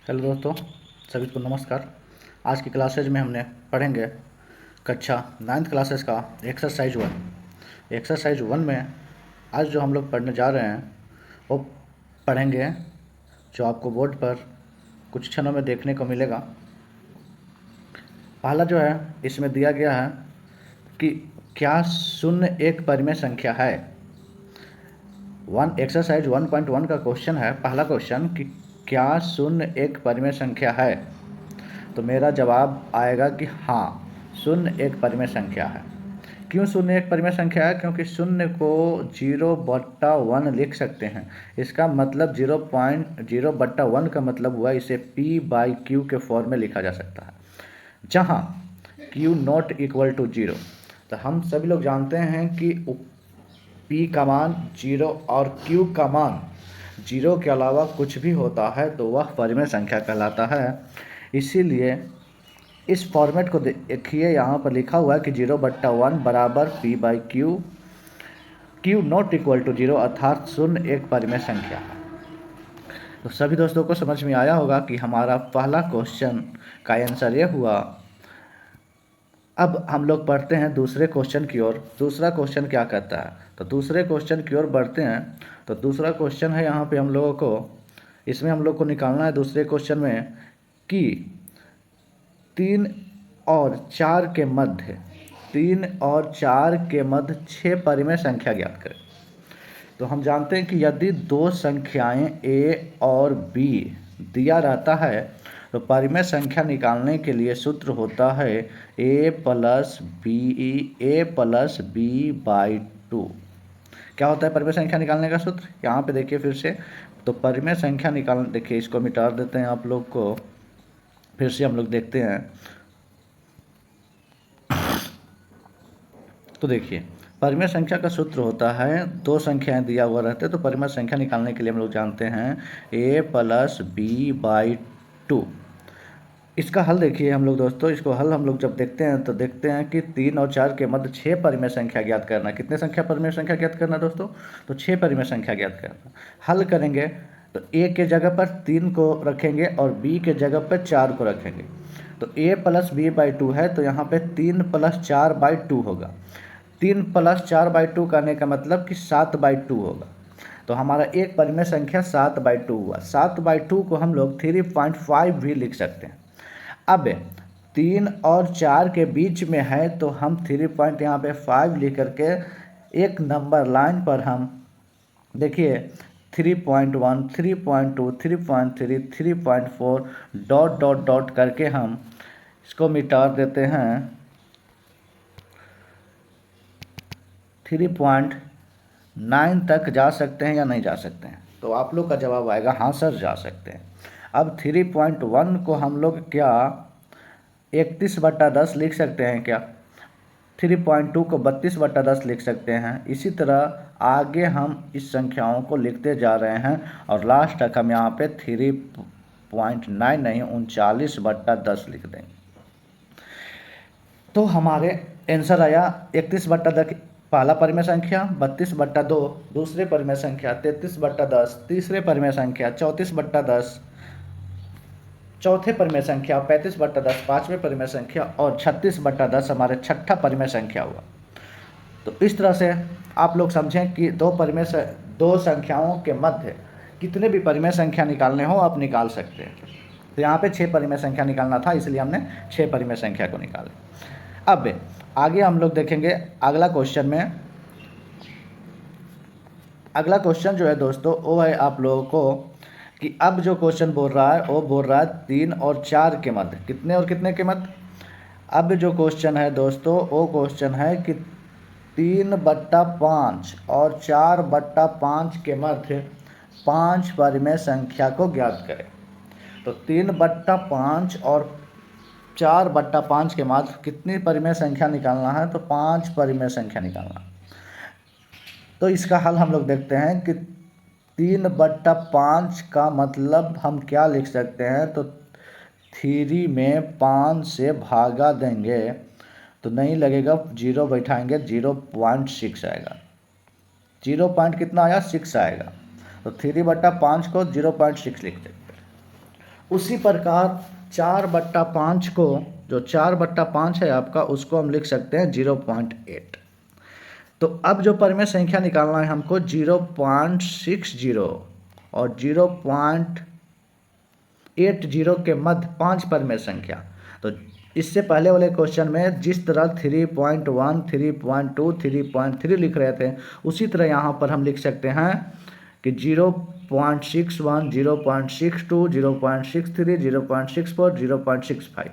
Hello दोस्तों, सभी को नमस्कार। आज की क्लासेज में हमने पढ़ेंगे कक्षा 9th क्लासेस का एक्सरसाइज 1 में आज जो हम लोग पढ़ने जा रहे हैं वो पढ़ेंगे जो आपको बोर्ड पर कुछ क्षणों में देखने को मिलेगा। पहला जो है इसमें दिया गया है कि क्या शून्य एक परिमेय संख्या है। एक्सरसाइज 1.1 का क्वेश्चन है, पहला क्वेश्चन कि क्या शून्य एक परिमेय संख्या है। तो मेरा जवाब आएगा कि हाँ, शून्य एक परिमेय संख्या है। क्यों शून्य एक परिमेय संख्या है? क्योंकि शून्य को 0/1 लिख सकते हैं। इसका मतलब 0.0/1 का मतलब हुआ इसे p/q के फॉर्म में लिखा जा सकता है, जहाँ q नॉट इक्वल टू 0। तो हम सभी लोग जानते हैं कि p का मान 0 और q का मान 0 के अलावा कुछ भी होता है तो वह परिमेय संख्या कहलाता है। इसीलिए इस फॉर्मेट को देखिए, यहाँ पर लिखा हुआ है कि 0/1 बराबर p/q, q not equal to 0 अर्थात शून्य एक परिमेय संख्या है। तो सभी दोस्तों को समझ में आया होगा कि हमारा पहला क्वेश्चन का आंसर ये हुआ। अब हम लोग पढ़ते हैं दूसरे क्वेश्चन की ओर। दूसरा क्वेश्चन क्या कहता है, तो दूसरे क्वेश्चन की ओर बढ़ते हैं। तो दूसरा क्वेश्चन है यहाँ पे हम लोगों को, इसमें हम लोग को निकालना है दूसरे क्वेश्चन में कि 3 और 4 के मध्य 6 परिमेय संख्या ज्ञात करें। तो हम जानते हैं कि यदि दो संख्याएं a और b दिया रहता है तो परिमेय संख्या निकालने के लिए सूत्र होता है a प्लस b/2। क्या होता है परिमेय संख्या निकालने का सूत्र? यहाँ पे देखिए फिर से। तो परिमेय संख्या निकालने, देखिए इसको मिटा देते हैं आप लोग को, फिर से हम लोग देखते हैं। तो देखिए परिमेय संख्या का सूत्र होता है, दो संख्याएं दिया हुआ रहते हैं तो परिमेय संख्या निकालने के लिए हम लोग जानते हैं a प्लस b/2। इसका हल देखिए हम लोग दोस्तों, इसको हल हम लोग जब देखते हैं तो देखते हैं कि 3 और 4 के मध्य 6 परिमेय संख्या ज्ञात करना। कितने संख्या परिमेय संख्या ज्ञात करना दोस्तों? तो 6 परिमेय संख्या ज्ञात करना। हल करेंगे तो a के जगह पर 3 को रखेंगे और b के जगह पर 4 को रखेंगे। तो a प्लस b/2 है तो यहाँ पे 3 + 4/2 होगा। 3 + 4/2 करने का मतलब कि 7/2 होगा। तो हमारा एक परिमेय संख्या 7/2 हुआ। 7/2 को हम लोग 3.5 भी लिख सकते हैं। अब 3 और 4 के बीच में है तो हम 3 यहाँ पे 5 लिख करके एक नंबर लाइन पर हम देखिए 3.1, 3.2, 3.3, 3.4 डॉट डॉट डॉट करके हम इसको मिटा देते हैं। 3.9 तक जा सकते हैं या नहीं जा सकते हैं? तो आप लोग का जवाब आएगा हाँ सर, जा सकते हैं। अब 3.1 को हम लोग क्या 31/10 लिख सकते हैं क्या? 3.2 को 32/10 लिख सकते हैं। इसी तरह आगे हम इस संख्याओं को लिखते जा रहे हैं और लास्ट तक हम यहाँ पे 3.9 नहीं 39/10 लिख देंगे। तो हमारे आंसर आया 31/10 पहला परिमेय संख्या, 32/2 दूसरे परिमेय संख्या, 33/10 तीसरे परिमेय संख्या, 34/10 चौथे परिमेय संख्या, 35/10 पाँचवें परिमेय संख्या और 36/10 हमारे छठा परिमेय संख्या हुआ। तो इस तरह से आप लोग समझें कि दो संख्याओं के मध्य कितने भी परिमेय संख्या निकालने हो आप निकाल सकते हैं। तो यहाँ पे 6 परिमेय संख्या निकालना था, इसलिए हमने 6 परिमेय संख्या को निकाला। अब आगे हम लोग देखेंगे अगला क्वेश्चन में। अगला क्वेश्चन जो है दोस्तों वो है आप लोगों को कि अब जो क्वेश्चन बोल रहा है वो बोल रहा है 3 और 4 के मध्य कितने और कितने के मध्य। अब जो क्वेश्चन है दोस्तों वो क्वेश्चन है कि 3/5 और 4/5 के मध्य 5 परिमेय संख्या को ज्ञात करें। तो 3/5 और 4/5 के मध्य कितनी परिमेय संख्या निकालना है? तो 5 परिमेय संख्या निकालना। तो इसका हल हम लोग देखते हैं कि 3/5 का मतलब हम क्या लिख सकते हैं? तो 3 में 5 से भागा देंगे तो नहीं लगेगा, 0 बैठाएंगे 0.6 आएगा। 0 कितना आया? 6 आएगा। तो 3/5 को 0.6 लिख देते हैं। उसी प्रकार 4/5 को, जो 4/5 है आपका, उसको हम लिख सकते हैं 0.8। तो अब जो परिमेय संख्या निकालना है हमको 0.60 और 0.80 के मध्य 5 परिमेय संख्या। तो इससे पहले वाले क्वेश्चन में जिस तरह 3.1, 3.2, 3.3 लिख रहे थे, उसी तरह यहाँ पर हम लिख सकते हैं कि 0.61, 0.62, 0.63, 0.64, 0.65।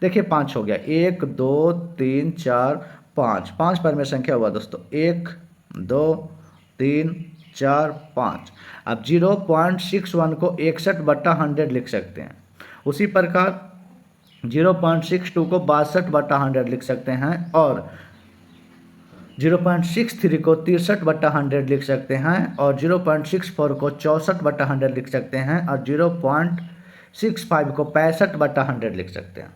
देखिए 5 हो गया, 1 2 3 4 5, 5 परिमेय संख्या हुआ दोस्तों, 1 2 3 4 5। अब 0.61 को 61/100 लिख सकते हैं। उसी प्रकार 0.62 को 62/100 लिख सकते हैं और 0.63 को 63/100 लिख सकते हैं और 0.64 को 64/100 लिख सकते हैं और 0.65 को 65/100 लिख सकते हैं।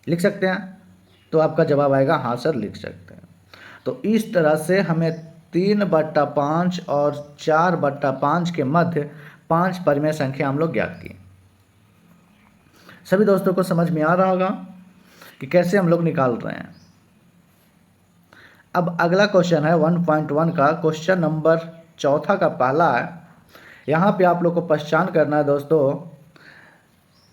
लिख सकते हैं? तो आपका जवाब आएगा हाँ सर, लिख सकते हैं। तो इस तरह से हमें 3/5 और 4/5 के मध्य 5 परिमेय संख्या हम लोग ज्ञात की। सभी दोस्तों को समझ में आ रहा होगा कि कैसे हम लोग निकाल रहे हैं। अब अगला क्वेश्चन है 1.1 का, क्वेश्चन नंबर 4 का पहला है। यहाँ पे आप लोग को पहचान करना है दोस्तों,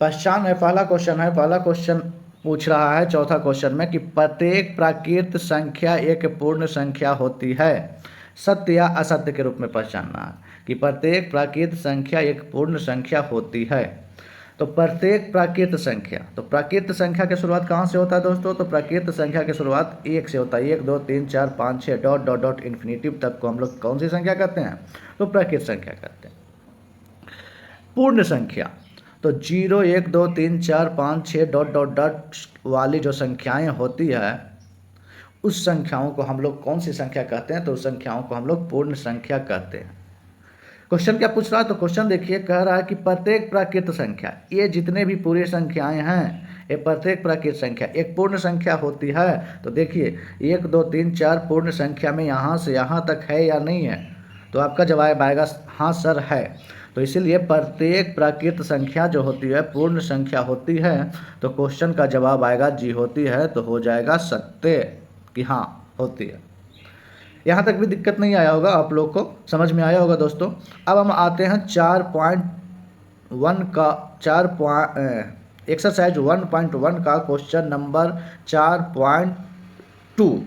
पहचान है, पहला क्वेश्चन है। पहला क्वेश्चन पूछ रहा है 4 क्वेश्चन में कि प्रत्येक प्राकृत संख्या एक पूर्ण संख्या होती है, सत्य या असत्य के रूप में पहचानना है कि प्रत्येक प्राकृत संख्या एक पूर्ण संख्या होती है। तो प्रत्येक प्राकृत संख्या, तो प्राकृत संख्या की शुरुआत कहाँ से होता है दोस्तों? तो प्राकृत संख्या की शुरुआत 1 से होता है। 1 2 3 4 5 6 डॉट डॉट डॉट इन्फिनिटिव तक को हम लोग कौन सी संख्या कहते हैं? तो प्राकृत संख्या कहते हैं। पूर्ण संख्या तो 0 1 2 3 4 5 6 डॉट डॉट डॉट वाली जो संख्याएं होती है, उस संख्याओं को हम लोग कौन सी संख्या कहते हैं? तो उस संख्याओं को हम लोग पूर्ण संख्या कहते हैं। क्वेश्चन क्या पूछ रहा है? तो क्वेश्चन देखिए, कह रहा है कि प्रत्येक प्राकृत संख्या, ये जितने भी पूरी संख्याएं हैं, ये प्रत्येक प्राकृत संख्या एक पूर्ण संख्या होती है। तो देखिए 1 2 3 4 पूर्ण संख्या में यहाँ से यहाँ तक है या नहीं है? तो आपका जवाब आएगा हाँ सर है। तो इसीलिए प्रत्येक प्राकृत संख्या जो होती है पूर्ण संख्या होती है। तो क्वेश्चन का जवाब आएगा जी होती है, तो हो जाएगा सत्य कि हाँ होती है। यहाँ तक भी दिक्कत नहीं आया होगा, आप लोग को समझ में आया होगा दोस्तों। अब हम आते हैं 4.1 का एक्सरसाइज 1.1 का क्वेश्चन नंबर 4.2।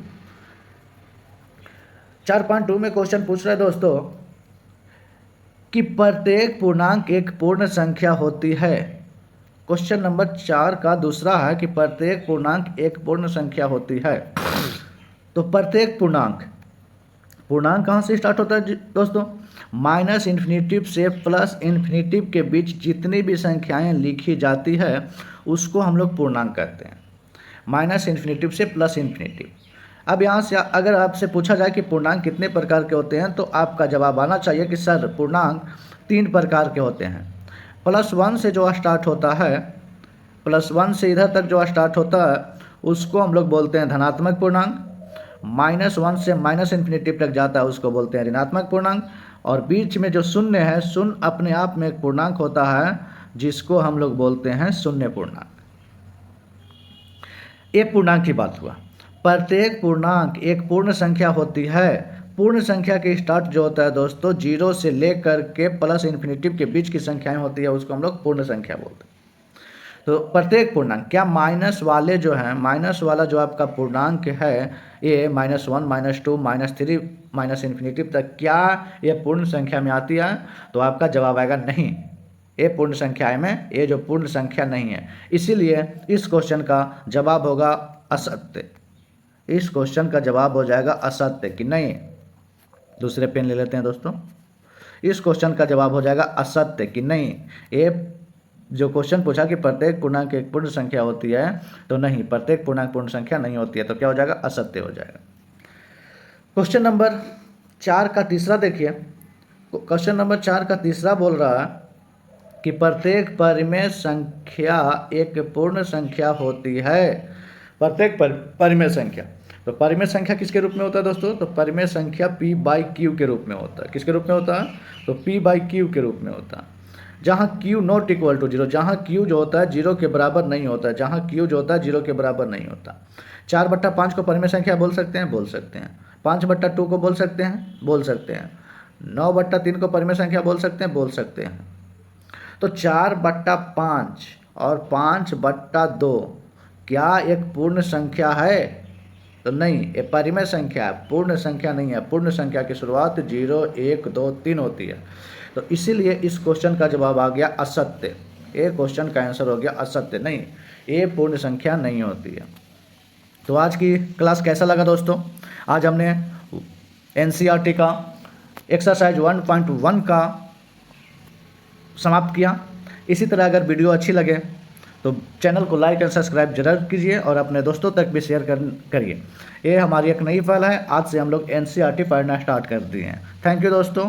4.2 में क्वेश्चन पूछ रहा है दोस्तों कि प्रत्येक पूर्णांक एक पूर्ण संख्या होती है। क्वेश्चन नंबर 4 का दूसरा है कि प्रत्येक पूर्णांक एक पूर्ण संख्या होती है। तो प्रत्येक पूर्णांक, पूर्णांक कहाँ से स्टार्ट होता है दोस्तों? माइनस इन्फिनिटिव से प्लस इन्फिनिटिव के बीच जितनी भी संख्याएं लिखी जाती है उसको हम लोग पूर्णांक कहते हैं। माइनस इन्फिनिटिव से प्लस इन्फिनिटिव। अब यहाँ से अगर आपसे पूछा जाए कि पूर्णांक कितने प्रकार के होते हैं, तो आपका जवाब आना चाहिए कि सर पूर्णांक 3 प्रकार के होते हैं। +1 से जो स्टार्ट होता है, +1 से इधर तक जो स्टार्ट होता है उसको हम लोग बोलते हैं धनात्मक पूर्णांक। -1 से माइनस इन्फिनिटिव तक जाता है उसको बोलते हैं ऋणात्मक पूर्णांक। और बीच में जो शून्य है, शून्य अपने आप में एक पूर्णांक होता है जिसको हम लोग बोलते हैं शून्य पूर्णांक। ये पूर्णांक की बात हुआ। प्रत्येक पूर्णांक एक पूर्ण संख्या होती है। पूर्ण संख्या के स्टार्ट जो होता है दोस्तों 0 से लेकर के प्लस इन्फिनिटिव के बीच की संख्याएं होती है, उसको हम लोग पूर्ण संख्या बोलते हैं। तो प्रत्येक पूर्णांक, क्या माइनस वाले जो हैं, माइनस वाला जो आपका पूर्णांक है ये -1 -2 -3 माइनस इन्फिनिटिव तक, क्या ये पूर्ण संख्या में आती है? तो आपका जवाब आएगा नहीं, ये पूर्ण संख्या में ये जो पूर्ण संख्या नहीं है। इसीलिए इस क्वेश्चन का जवाब होगा असत्य। इस क्वेश्चन का जवाब हो जाएगा असत्य कि नहीं। दूसरे पेन ले लेते हैं दोस्तों। इस क्वेश्चन का जवाब हो जाएगा असत्य कि नहीं। ये जो क्वेश्चन पूछा कि प्रत्येक पूर्णांक एक पूर्ण संख्या होती है, तो नहीं, प्रत्येक पूर्णांक पूर्ण संख्या नहीं होती है। तो क्या हो जाएगा? असत्य हो जाएगा। क्वेश्चन नंबर 4 का तीसरा देखिए। क्वेश्चन नंबर 4 का तीसरा बोल रहा है कि प्रत्येक परिमेय संख्या एक पूर्ण संख्या होती है। प्रत्येक परिमेय संख्या, तो परिमेय संख्या किसके रूप में होता है दोस्तों? तो परिमेय संख्या P/Q के रूप में होता है। किसके रूप में होता है? तो P/Q के रूप में होता है। जहाँ Q not equal to zero, जहाँ Q जो होता है जीरो के बराबर नहीं होता है, जहाँ Q जो होता है जीरो के बराबर नहीं होता। 4/5 को परिमेय संख्या बोल सकते हैं, बोल सकते हैं। 5/2 को बोल सकते हैं, बोल सकते हैं। 9/3 को परिमेय संख्या बोल सकते हैं, बोल सकते हैं। तो 4/5 और 5/2 क्या एक पूर्ण संख्या है? तो नहीं, ये परिमेय संख्या है, पूर्ण संख्या नहीं है। पूर्ण संख्या की शुरुआत 0, 1, 2, 3 होती है। तो इसीलिए इस क्वेश्चन का जवाब आ गया असत्य। ये क्वेश्चन का आंसर हो गया असत्य, नहीं, ये पूर्ण संख्या नहीं होती है। तो आज की क्लास कैसा लगा दोस्तों? आज हमने एनसीईआरटी का एक्सरसाइज 1.1 का समाप्त किया। इसी तरह अगर वीडियो अच्छी लगे तो चैनल को लाइक एंड सब्सक्राइब जरूर कीजिए और अपने दोस्तों तक भी शेयर करिए। ये हमारी एक नई फाइल है, आज से हम लोग एनसीईआरटी पढ़ना स्टार्ट कर दिए हैं। थैंक यू दोस्तों।